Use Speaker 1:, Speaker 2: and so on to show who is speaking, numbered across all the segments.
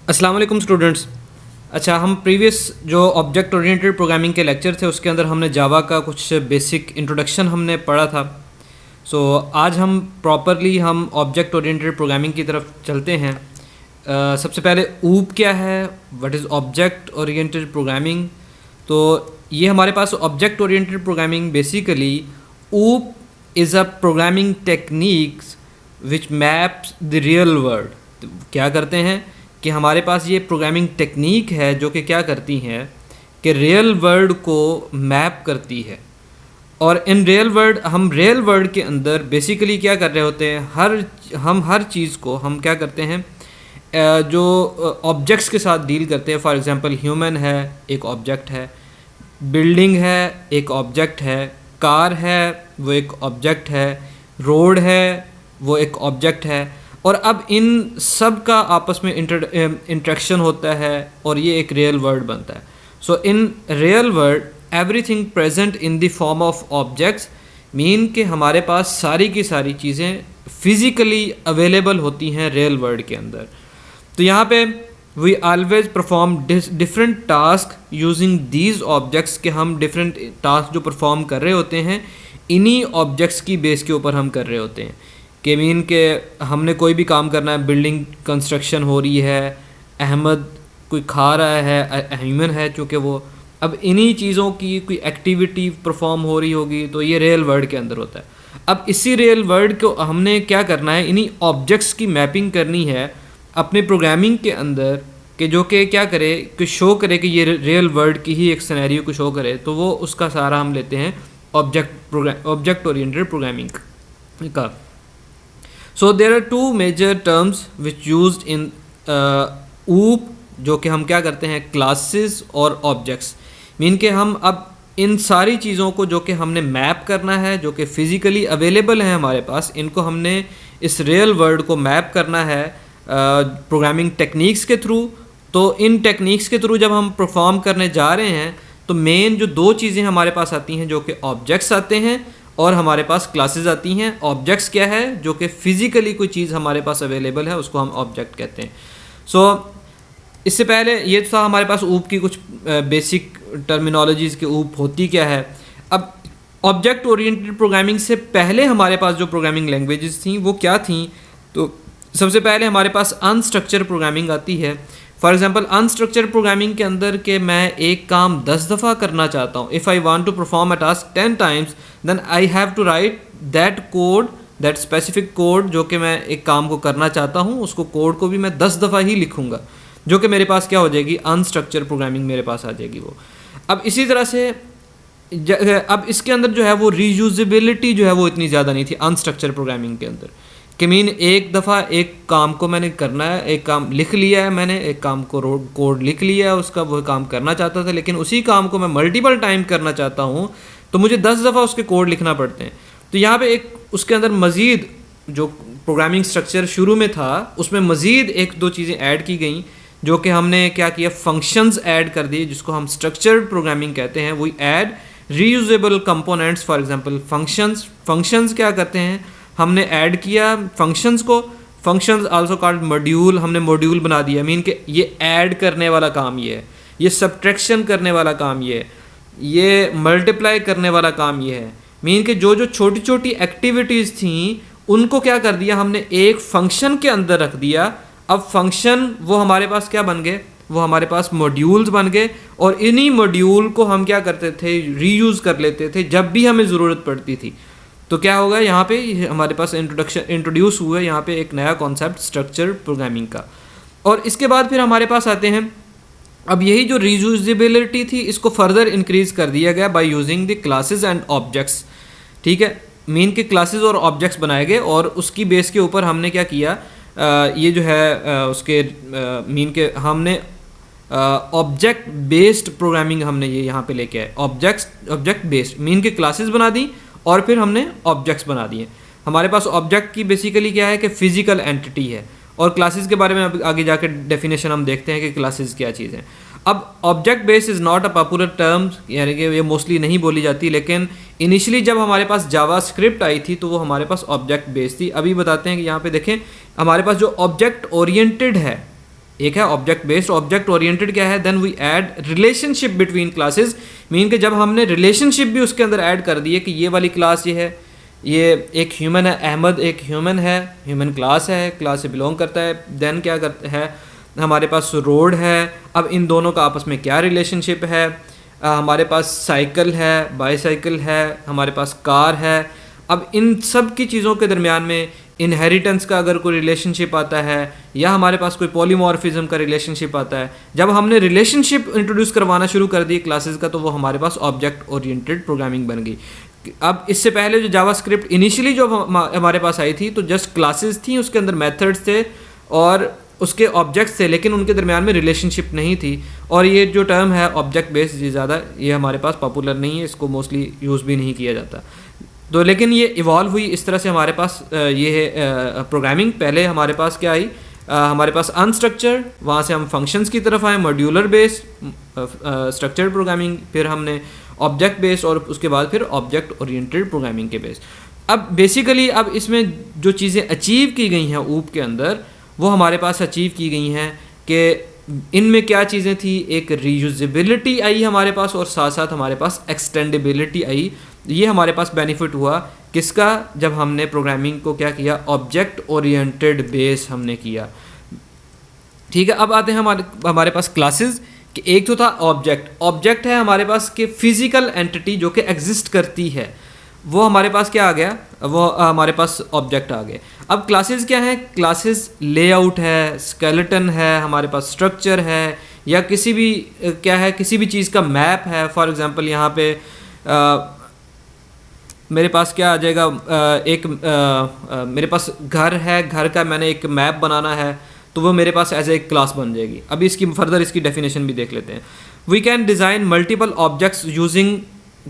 Speaker 1: अस्सलाम वालेकुम स्टूडेंट्स। अच्छा, हम प्रीवियस जो ऑब्जेक्ट ओरिएंटेड प्रोग्रामिंग के लेक्चर थे उसके अंदर हमने जावा का कुछ बेसिक इंट्रोडक्शन हमने पढ़ा था। आज हम प्रॉपरली हम ऑब्जेक्ट ओरिएंटेड प्रोग्रामिंग की तरफ चलते हैं। सबसे पहले ऊप क्या है, what is object oriented programming. तो ये हमारे पास ऑब्जेक्ट ओरिएंटेड प्रोग्रामिंग बेसिकली ऊप is a programming techniques which maps the real world. तो क्या करते हैं कि हमारे पास ये प्रोग्रामिंग टेक्निक है जो कि क्या करती हैं कि रियल वर्ल्ड को मैप करती है। और इन रियल वर्ल्ड के अंदर बेसिकली क्या कर रहे होते हैं, हम हर चीज़ को हम क्या करते हैं, जो ऑब्जेक्ट्स के साथ डील करते हैं। फॉर एग्जांपल ह्यूमन है, एक ऑब्जेक्ट है, बिल्डिंग है, एक ऑब्जेक्ट है, कार है, वो एक ऑब्जेक्ट है, रोड है, वो एक ऑब्जेक्ट है। और अब इन सब का आपस में इंटरेक्शन होता है और ये एक रियल वर्ल्ड बनता है। So in real world everything present in the form of objects mean कि हमारे पास सारी की सारी चीज़ें फिज़िकली अवेलेबल होती हैं रियल वर्ल्ड के अंदर। तो यहाँ पे we always perform different task using these objects के हम डिफरेंट टास्क जो परफॉर्म कर रहे होते हैं इन्हीं ऑब्जेक्ट्स की बेस के ऊपर हम कर रहे होते हैं। कि मीन के हमने कोई भी काम करना है, बिल्डिंग कंस्ट्रक्शन हो रही है, अहमद कोई खा रहा है, ह्यूमन है चूँकि वो, अब इन्हीं चीज़ों की कोई एक्टिविटी परफॉर्म हो रही होगी तो ये रियल वर्ल्ड के अंदर होता है। अब इसी रियल वर्ल्ड को हमने क्या करना है, इन्हीं ऑब्जेक्ट्स की मैपिंग करनी है अपने प्रोग्रामिंग के अंदर कि जो कि क्या करे कि शो करे कि ये रियल वर्ल्ड की ही एक सिनेरियो को शो करे। तो वो उसका सारा हम लेते हैं ऑब्जेक्ट ओरिएंटेड प्रोग्रामिंग का। So there are two major terms which used in OOP, जो कि हम क्या करते हैं क्लासेस और ऑब्जेक्ट्स। मीन के हम अब इन सारी चीज़ों को जो कि हमने मैप करना है, जो कि फ़िज़िकली अवेलेबल हैं हमारे पास, इनको हमने इस रियल वर्ल्ड को मैप करना है प्रोग्रामिंग टेक्निक्स के थ्रू। तो इन टेक्निक्स के थ्रू जब हम परफॉर्म करने जा रहे हैं तो मेन जो दो चीज़ें हमारे पास आती हैं जो कि ऑब्जेक्ट्स आते हैं और हमारे पास क्लासेस आती हैं। ऑब्जेक्ट्स क्या है, जो कि फ़िज़िकली कोई चीज़ हमारे पास अवेलेबल है, उसको हम ऑब्जेक्ट कहते हैं। सो इससे पहले ये था हमारे पास ऊप की कुछ बेसिक टर्मिनोलॉजीज़ के ऊप होती क्या है। अब ऑब्जेक्ट ओरिएंटेड प्रोग्रामिंग से पहले हमारे पास जो प्रोग्रामिंग लैंग्वेजेस थी वो क्या थी, तो सबसे पहले हमारे पास अनस्ट्रक्चर प्रोग्रामिंग आती है। फॉर एग्जांपल अनस्ट्रक्चर प्रोग्रामिंग के अंदर के मैं एक काम 10 दफ़ा करना चाहता हूँ, if I want to perform a task 10 times then I have to write that code, that specific code जो कि मैं एक काम को करना चाहता हूँ, उसको कोड को भी मैं 10 दफ़ा ही लिखूँगा, जो कि मेरे पास क्या हो जाएगी, अनस्ट्रक्चर प्रोग्रामिंग मेरे पास आ जाएगी वो। अब इसी तरह से अब इसके अंदर जो है वो रीयूजेबिलिटी जो है वो इतनी ज़्यादा नहीं थी अनस्ट्रक्चर प्रोग्रामिंग के अंदर। कि मीन एक दफ़ा एक काम को मैंने करना है, एक काम लिख लिया है मैंने, एक काम को कोड लिख लिया है उसका, वो काम करना चाहता था, लेकिन उसी काम को मैं मल्टीपल टाइम करना चाहता हूँ तो मुझे 10 दफ़ा उसके कोड लिखना पड़ते हैं। तो यहाँ पे एक उसके अंदर मज़ीद जो प्रोग्रामिंग स्ट्रक्चर शुरू में था उसमें मज़ीद एक दो चीज़ें ऐड की गई, जो कि हमने क्या किया, फंक्शंस ऐड कर दिए जिसको हम स्ट्रक्चर्ड प्रोग्रामिंग कहते हैं। We add reusable components. For example functions क्या करते हैं, हमने ऐड किया फंक्शंस को, फंक्शंस आल्सो कॉल्ड मॉड्यूल, हमने मॉड्यूल बना दिया। मीन कि ये ऐड करने वाला काम ये है, ये सब्ट्रैक्शन करने वाला काम ये है, ये मल्टीप्लाई करने वाला काम ये है। मीन कि जो जो छोटी छोटी एक्टिविटीज़ थी उनको क्या कर दिया हमने एक फंक्शन के अंदर रख दिया। अब फंक्शन वो हमारे पास क्या बन गए, वो हमारे पास मॉड्यूल्स बन गए और इन्हीं मॉड्यूल को हम क्या करते थे, रीयूज़ कर लेते थे जब भी हमें ज़रूरत पड़ती थी। तो क्या होगा, यहाँ पे हमारे पास इंट्रोड्यूस हुआ है यहाँ पे एक नया कॉन्सेप्ट स्ट्रक्चर प्रोग्रामिंग का। और इसके बाद फिर हमारे पास आते हैं, अब यही जो रीयूजेबिलिटी थी इसको फर्दर इंक्रीज़ कर दिया गया by using the classes and objects. ठीक है, मीन के क्लासेस और ऑब्जेक्ट्स बनाए गए और उसकी बेस के ऊपर हमने क्या किया, ये जो है उसके मीन के हमने ऑब्जेक्ट बेस्ड प्रोग्रामिंग हमने ये यहाँ पे लेके आए। ऑब्जेक्ट बेस्ड मीन के क्लासेस बना दी और फिर हमने ऑब्जेक्ट्स बना दिए। हमारे पास ऑब्जेक्ट की बेसिकली क्या है कि फ़िज़िकल एंटिटी है, और क्लासेस के बारे में अब आगे जाकर डेफिनेशन हम देखते हैं कि क्लासेस क्या चीज़ है। अब object base is not a popular term, यानी कि ये मोस्टली नहीं बोली जाती, लेकिन इनिशियली जब हमारे पास जावा स्क्रिप्ट आई थी तो वो हमारे पास ऑब्जेक्ट बेस थी। अभी बताते हैं कि यहाँ पे देखें हमारे पास जो ऑब्जेक्ट ओरिएंटेड है एक है ऑब्जेक्ट बेस्ड, ऑब्जेक्ट ओरिएंटेड क्या है, then we add relationship between classes, mean कि जब हमने रिलेशनशिप भी उसके अंदर ऐड कर दिए कि ये वाली क्लास ये है, ये एक ह्यूमन है, अहमद एक ह्यूमन है, ह्यूमन क्लास है, क्लास से बिलोंग करता है, देन क्या करता है हमारे पास रोड है, अब इन दोनों का आपस में क्या रिलेशनशिप है, हमारे पास साइकिल है, बाईसाइकिल है, हमारे पास कार है, अब इन सब की चीज़ों के दरमियान में इनहेरिटेंस का अगर कोई रिलेशनशिप आता है या हमारे पास कोई पॉलीमॉर्फिज्म का रिलेशनशिप आता है, जब हमने रिलेशनशिप इंट्रोड्यूस करवाना शुरू कर दी क्लासेस का, तो वो हमारे पास ऑब्जेक्ट ओरिएंटेड प्रोग्रामिंग बन गई। अब इससे पहले जो जावास्क्रिप्ट इनिशियली जो हमारे पास आई थी, तो जस्ट क्लासेस थी, उसके अंदर मेथड्स थे और उसके ऑब्जेक्ट्स थे, लेकिन उनके दरमियान में रिलेशनशिप नहीं थी। और ये जो टर्म है ऑब्जेक्ट बेस्ड, ये ज़्यादा ये हमारे पास पॉपुलर नहीं है, इसको मोस्टली यूज़ भी नहीं किया जाता। तो लेकिन ये इवॉल्व हुई इस तरह से, हमारे पास ये है प्रोग्रामिंग। पहले हमारे पास क्या आई, हमारे पास अनस्ट्रक्चर्ड, वहाँ से हम फंक्शंस की तरफ आए, मॉड्यूलर बेस्ड स्ट्रक्चर्ड प्रोग्रामिंग, फिर हमने ऑब्जेक्ट बेस्ड और उसके बाद फिर ऑब्जेक्ट ओरिएंटेड प्रोग्रामिंग के बेस्ड। अब बेसिकली अब इसमें जो चीज़ें अचीव की गई हैं ऊप के अंदर, वो हमारे पास अचीव की गई हैं कि इनमें क्या चीज़ें थी, एक रीयूजेबिलिटी आई हमारे पास और साथ साथ हमारे पास एक्सटेंडेबिलिटी आई। ये हमारे पास बेनिफिट हुआ किसका, जब हमने प्रोग्रामिंग को क्या किया, ऑब्जेक्ट ओरिएंटेड बेस हमने किया। ठीक है, अब आते हैं हमारे पास क्लासेस कि एक तो था ऑब्जेक्ट है हमारे पास कि फिजिकल एंटिटी जो कि एग्जिस्ट करती है, वो हमारे पास क्या आ गया, वो हमारे पास ऑब्जेक्ट आ गए। अब क्लासेस क्या है, क्लासेस लेआउट है, स्केलेटन है, हमारे पास स्ट्रक्चर है, या किसी भी क्या है, किसी भी चीज़ का मैप है। फॉर एग्जांपल यहाँ पे मेरे पास क्या आ जाएगा, मेरे पास घर है, घर का मैंने एक मैप बनाना है, तो वो मेरे पास एज ए क्लास बन जाएगी। अभी इसकी फर्दर इसकी डेफिनेशन भी देख लेते हैं। We can design multiple objects using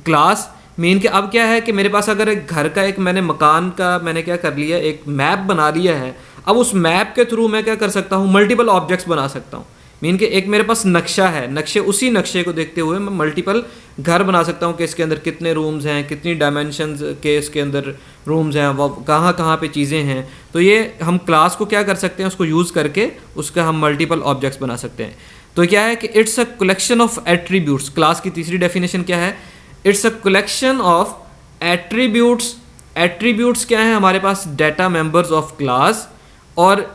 Speaker 1: class, mean कि अब क्या है कि मेरे पास अगर एक घर का, एक मैंने मकान का मैंने क्या कर लिया, एक मैप बना लिया है, अब उस मैप के थ्रू मैं क्या कर सकता हूँ, मल्टीपल ऑब्जेक्ट्स बना सकता हूँ। मीन कि एक मेरे पास नक्शा है, उसी नक्शे को देखते हुए मैं मल्टीपल घर बना सकता हूँ कि इसके अंदर कितने रूम्स हैं, कितनी डायमेंशंस के इसके अंदर रूम्स हैं, वो कहाँ कहाँ पे चीज़ें हैं। तो ये हम क्लास को क्या कर सकते हैं, उसको यूज़ करके उसका हम मल्टीपल ऑब्जेक्ट्स बना सकते हैं। तो क्या है कि it's a collection of attributes. Class की तीसरी डेफिनेशन क्या है, it's a collection of attributes. Attributes क्या है, हमारे पास डाटा मेंबर्स ऑफ क्लास। और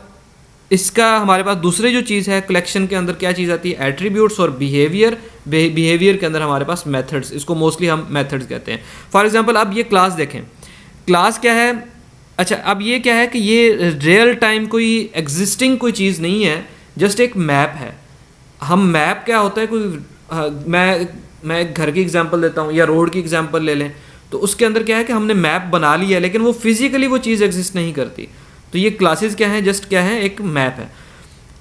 Speaker 1: इसका हमारे पास दूसरी जो चीज़ है कलेक्शन के अंदर, क्या चीज़ आती है, एट्रीब्यूट्स और बिहेवियर। बिहेवियर के अंदर हमारे पास मेथड्स, इसको मोस्टली हम मेथड्स कहते हैं। फॉर एग्जांपल अब ये क्लास देखें, क्लास क्या है, अच्छा अब ये क्या है कि ये रियल टाइम कोई एग्जिस्टिंग कोई चीज़ नहीं है, जस्ट एक मैप है। हम मैप क्या होता है, कोई मैं एक घर की एग्जांपल देता हूँ या रोड की एग्जांपल ले लें, तो उसके अंदर क्या है कि हमने मैप बना लिया है, लेकिन वो फिजिकली वो चीज़ एग्जिस्ट नहीं करती। तो ये क्लासेस क्या हैं, जस्ट क्या है, एक मैप है।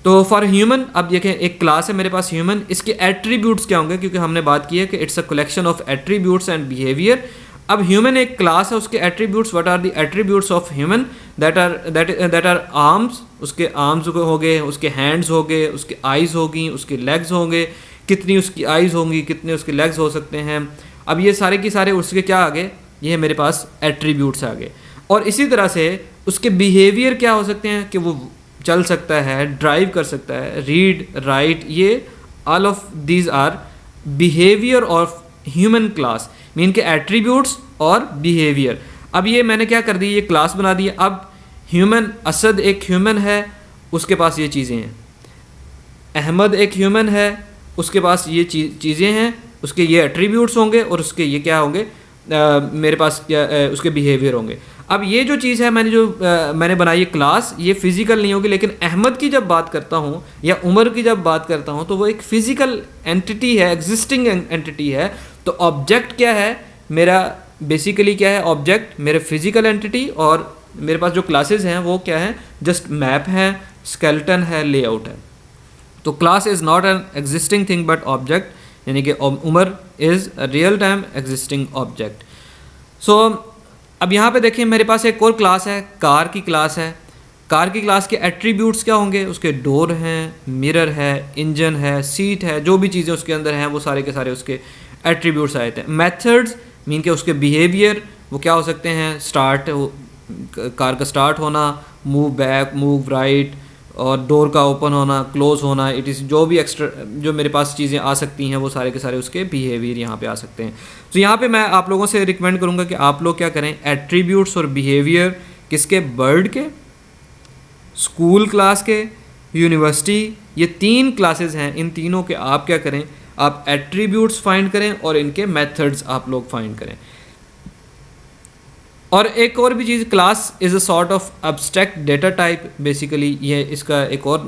Speaker 1: तो फॉर ह्यूमन, अब देखें एक क्लास है मेरे पास ह्यूमन, इसके एट्रीब्यूट्स क्या होंगे, क्योंकि हमने बात की है कि it's a collection of attributes and behaviour. अब ह्यूमन एक क्लास है, उसके attributes, what are the attributes of human, that are arms, उसके आर्म्स हो गए, उसके हैंड्स हो गए, उसके आइज़ होगी, उसके लेग्स होंगे, कितनी उसकी आइज़ होंगी, कितने उसके लेग्स हो सकते हैं। अब ये सारे के सारे उसके क्या आ गए, ये मेरे पास एट्रीब्यूट्स आ गए। और इसी तरह से उसके बिहेवियर क्या हो सकते हैं कि वो चल सकता है, ड्राइव कर सकता है, रीड, राइट, ये all of these are behaviour of human class, mean के एट्रीब्यूट्स और बिहेवियर। अब ये मैंने क्या कर दी, ये क्लास बना दी। अब ह्यूमन, असद एक ह्यूमन है, उसके पास ये चीज़ें हैं। अहमद एक ह्यूमन है, उसके पास ये चीज़ें हैं, उसके ये एट्रीब्यूट्स होंगे और उसके ये क्या होंगे, मेरे पास क्या उसके बिहेवियर होंगे। अब ये जो चीज़ है मैंने बनाई है क्लास, ये फिजिकल नहीं होगी, लेकिन अहमद की जब बात करता हूँ या उमर की जब बात करता हूँ तो वो एक फिजिकल एंटिटी है, एग्जिस्टिंग एंटिटी है। तो ऑब्जेक्ट क्या है मेरा, बेसिकली क्या है ऑब्जेक्ट, मेरे फिजिकल एंटिटी, और मेरे पास जो क्लासेस हैं वो क्या है, जस्ट मैप है, स्केलेटन है, लेआउट है। तो class is not an existing thing but object, यानी कि Umar is a real time existing object. So अब यहाँ पे देखिए मेरे पास एक और क्लास है, कार की क्लास है। कार की क्लास के एट्रीब्यूट्स क्या होंगे, उसके डोर हैं, मिरर है, इंजन है, सीट है, जो भी चीज़ें उसके अंदर हैं वो सारे के सारे उसके एट्रीब्यूट्स आए थे। मेथड्स मीन के उसके बिहेवियर वो क्या हो सकते हैं, स्टार्ट, कार का स्टार्ट होना, मूव बैक, मूव राइट, और डोर का ओपन होना, क्लोज होना, इट इज़ जो भी एक्स्ट्रा जो मेरे पास चीज़ें आ सकती हैं वो सारे के सारे उसके बिहेवियर यहाँ पे आ सकते हैं। तो यहाँ पे मैं आप लोगों से रिकमेंड करूँगा कि आप लोग क्या करें, एट्रीब्यूट्स और बिहेवियर किसके, बर्ड के, स्कूल क्लास के, यूनिवर्सिटी, ये 3 क्लासेस हैं, इन तीनों के आप क्या करें, आप एट्रीब्यूट्स फाइंड करें और इनके मेथड्स आप लोग फाइंड करें। और एक और भी चीज़, class is a sort of abstract data type, basically ये इसका एक और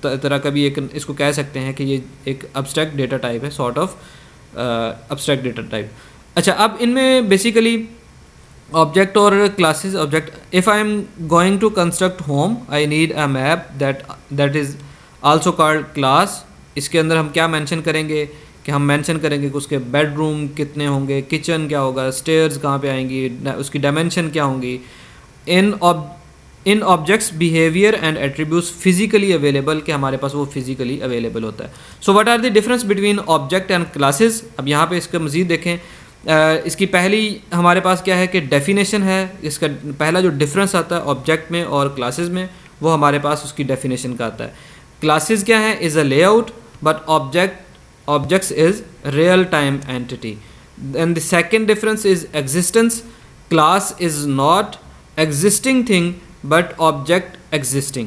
Speaker 1: तरह का भी एक इसको कह सकते हैं कि ये एक एब्स्ट्रैक्ट डेटा टाइप है, sort of abstract data type. अच्छा, अब इनमें बेसिकली ऑब्जेक्ट और classes, object, if I am going to construct home I need a map that is also called class. इसके अंदर हम क्या मेंशन करेंगे कि हम मेंशन करेंगे कि उसके बेडरूम कितने होंगे, किचन क्या होगा, स्टेयर्स कहाँ पे आएंगी, उसकी डायमेंशन क्या होंगी। In objects behaviour and attributes physically available, कि हमारे पास वो फिजिकली अवेलेबल होता है। So what are the difference between object and classes. अब यहाँ पे इसका मज़ीद देखें, इसकी पहली हमारे पास क्या है कि डेफिनेशन है। इसका पहला जो डिफरेंस आता है ऑब्जेक्ट में और क्लासेस में, वो हमारे पास उसकी डेफिनेशन का आता है। क्लासेस क्या है, is a layout, but objects is real time entity. Then the second difference is existence. Class is not existing thing but object exists.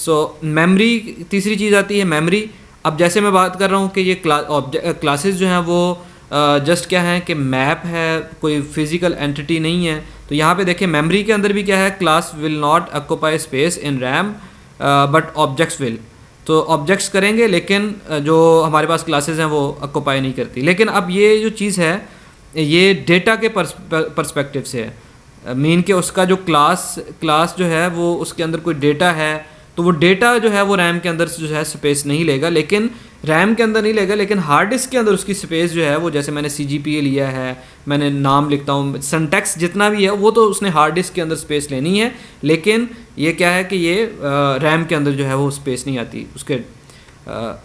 Speaker 1: So memory, तीसरी चीज़ आती है memory। अब जैसे मैं बात कर रहा हूँ कि ये क्लासेस जो हैं वो जस्ट क्या है कि मैप है, कोई फिजिकल एंटिटी नहीं है। तो यहाँ पे देखें मेमोरी के अंदर भी क्या है, class will not occupy space in RAM but objects will. तो ऑब्जेक्ट्स करेंगे लेकिन जो हमारे पास क्लासेस हैं वो ऑक्यूपाई नहीं करती। लेकिन अब ये जो चीज़ है ये डेटा के पर्सपेक्टिव से है, मीन कि उसका जो क्लास जो है वो उसके अंदर कोई डेटा है, तो वो डेटा जो है वो रैम के अंदर जो है स्पेस नहीं लेगा, लेकिन रैम के अंदर नहीं लेगा, लेकिन हार्ड डिस्क के अंदर उसकी स्पेस जो है वो, जैसे मैंने CGPA लिया है, मैंने नाम लिखता हूँ, सिंटैक्स जितना भी है वो तो उसने हार्ड डिस्क के अंदर स्पेस लेनी है, लेकिन ये क्या है कि ये रैम के अंदर जो है वो स्पेस नहीं आती उसके।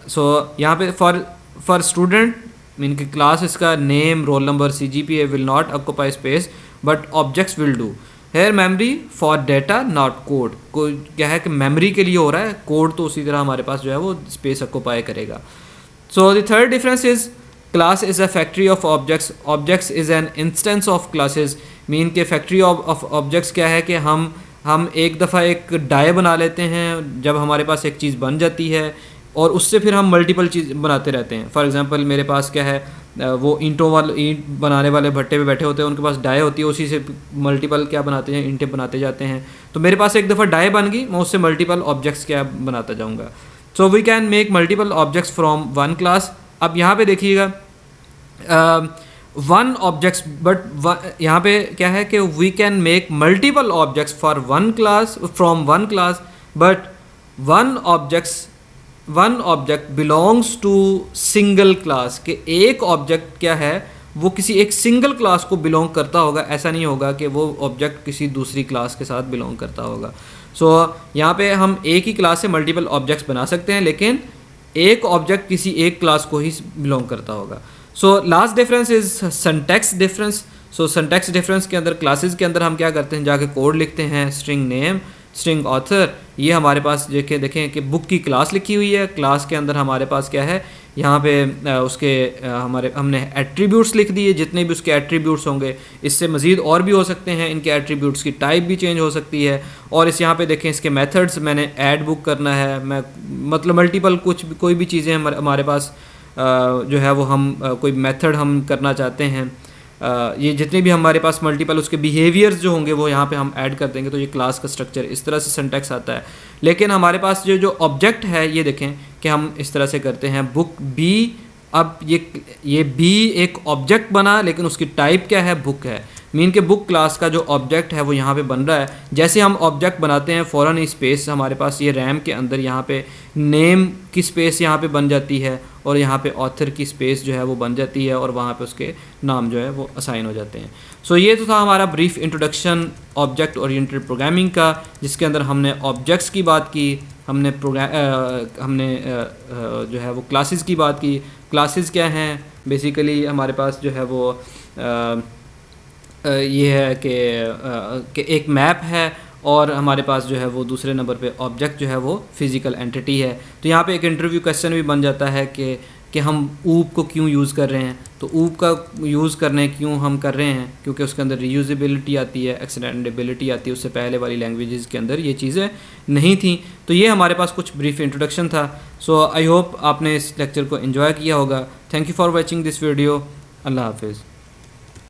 Speaker 1: सो यहाँ पे फॉर स्टूडेंट मीन कि क्लास इसका name, roll number, CGPA will not occupy space but objects will do. Here memory for data not code, कोई क्या है कि मेमोरी के लिए हो रहा है, कोड तो उसी तरह हमारे पास जो है वो स्पेस ऑक्यूपाई करेगा। So the third difference is class is a factory of objects is an instance of classes. Mean के फैक्ट्री ऑफ ऑब्जेक्ट्स क्या है कि हम एक दफ़ा एक डाई बना लेते हैं, जब हमारे पास एक चीज़ बन जाती है और उससे फिर हम मल्टीपल चीज़ बनाते रहते हैं। फॉर एग्जांपल मेरे पास क्या है, वो ईंट बनाने वाले भट्टे पे बैठे होते हैं, उनके पास डाई होती है, उसी से मल्टीपल क्या बनाते हैं, ईंटें बनाते जाते हैं। तो मेरे पास एक दफ़ा डाई बन गई, मैं उससे मल्टीपल ऑब्जेक्ट्स क्या बनाता जाऊँगा। So we can make multiple objects from one class. अब यहाँ पे देखिएगा वन ऑब्जेक्ट्स, बट यहाँ पे क्या है कि we can make multiple objects for one class from one class, but one object belongs to single class, के एक ऑब्जेक्ट क्या है वो किसी एक सिंगल क्लास को बिलोंग करता होगा। ऐसा नहीं होगा कि वो ऑब्जेक्ट किसी दूसरी क्लास के साथ बिलोंग करता होगा। सो यहाँ पे हम एक ही क्लास से मल्टीपल ऑब्जेक्ट्स बना सकते हैं, लेकिन एक ऑब्जेक्ट किसी एक क्लास को ही बिलोंग करता होगा। So last difference is syntax difference. So syntax difference के अंदर क्लासेस के अंदर हम क्या करते हैं, जाके कोड लिखते हैं, स्ट्रिंग नेम, स्ट्रिंग ऑथर। ये हमारे पास देखें कि बुक की क्लास लिखी हुई है, क्लास के अंदर हमारे पास क्या है, यहाँ पे उसके हमने एट्रीब्यूट्स लिख दिए, जितने भी उसके एट्रीब्यूट्स होंगे। इससे मज़ीद और भी हो सकते हैं, इनके एट्रीब्यूट्स की टाइप भी चेंज हो सकती है। और इस यहाँ पे देखें इसके मेथड्स, मैंने ऐड बुक करना है, मैं मतलब मल्टीपल कोई भी चीज़ें हमारे पास जो है वो हम कोई मेथड हम करना चाहते हैं, ये जितने भी हमारे पास मल्टीपल उसके बिहेवियर्स जो होंगे वो यहाँ पे हम ऐड कर देंगे। तो ये क्लास का स्ट्रक्चर इस तरह से सिंटैक्स आता है। लेकिन हमारे पास जो ऑब्जेक्ट है, ये देखें कि हम इस तरह से करते हैं, बुक बी। अब ये बी एक ऑब्जेक्ट बना, लेकिन उसकी टाइप क्या है, बुक है। मीन के बुक क्लास का जो ऑब्जेक्ट है वो यहाँ पे बन रहा है। जैसे हम ऑब्जेक्ट बनाते हैं फ़ौरन ही स्पेस हमारे पास ये रैम के अंदर यहाँ पे नेम की स्पेस यहाँ पे बन जाती है, और यहाँ पे ऑथर की स्पेस जो है वो बन जाती है, और वहाँ पे उसके नाम जो है वो असाइन हो जाते हैं। सो ये तो था हमारा brief introduction object oriented programming का, जिसके अंदर हमने ऑब्जेक्ट्स की बात की, हमने जो है वो क्लासेस की बात की। क्लासेस क्या हैं, बेसिकली हमारे पास जो है वो ये है कि एक मैप है, और हमारे पास जो है वो दूसरे नंबर पे ऑब्जेक्ट जो है वो फिज़िकल एंटिटी है। तो यहाँ पे एक इंटरव्यू क्वेश्चन भी बन जाता है कि हम ऊप को क्यों यूज़ कर रहे हैं। तो ऊप का यूज़ करने क्यों हम कर रहे हैं, क्योंकि उसके अंदर रीयूजेबिलिटी आती है, एक्सटेंडेबिलिटी आती है। उससे पहले वाली लैंग्वेजेस के अंदर ये चीज़ें नहीं थी। तो ये हमारे पास कुछ ब्रीफ इंट्रोडक्शन था। सो आई होप आपने इस लेक्चर को एंजॉय किया होगा। Thank you for watching this video. अल्लाह हाफिज़।